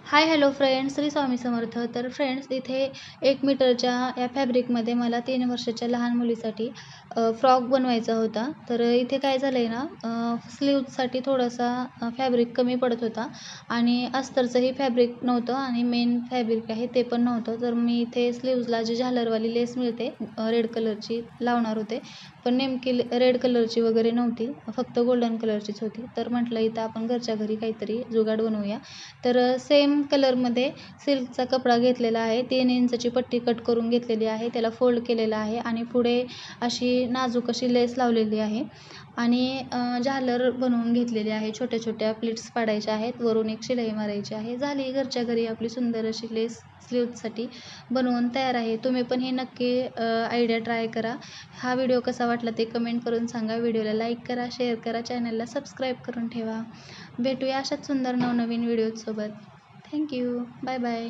Hi hello friends, Shri Swami Samarth. तर friends, इथे 1 मीटरच्या या फॅब्रिकमध्ये मला 3 वर्षाच्या लहान मुलीसाठी फ्रॉक बनवायचा होता. तर इथे काय झालं आहे ना, स्लीव्जसाठी थोडासा फॅब्रिक कमी पडत होता आणि अस्तरचंही फॅब्रिक नव्हतं आणि मेन फॅब्रिक आहे ते पण नव्हतं. तर मी इथे स्लीव्जला जी झालरवाली लेस मिळते रेड कलरची लावणार होते, पण नेमकी रेड कलरची वगैरे नव्हती, फक्त गोल्डन कलरचीच होती. तर म्हटलं इथं आपण घरच्या घरी काहीतरी जुगाड बनवूया. तर सेम कलरमध्ये सिल्कचा कपडा घेतलेला आहे, 3 इंचची पट्टी कट करून घेतलेली आहे, त्याला फोल्ड केलेला आहे आणि पुढे अशी नाजूक अशी लेस लावलेली आहे आणि झालर बनवून घेतलेली आहे. छोट्या छोट्या प्लिट्स पाडायच्या आहेत, वरून एक शिलाई मारायची आहे. झाली घरच्या घरी आपली सुंदर अशी लेस स्लीव्जसाठी बनवून तयार आहे. तुम्ही पण हे नक्की आयडिया ट्राय करा. हा व्हिडिओ कसा वाटला ते कमेंट करून सांगा. व्हिडिओला लाईक करा, शेअर करा, चॅनलला सबस्क्राईब करून ठेवा. भेटूया अशाच सुंदर नवनवीन व्हिडिओसोबत. थँक्यू. Bye bye.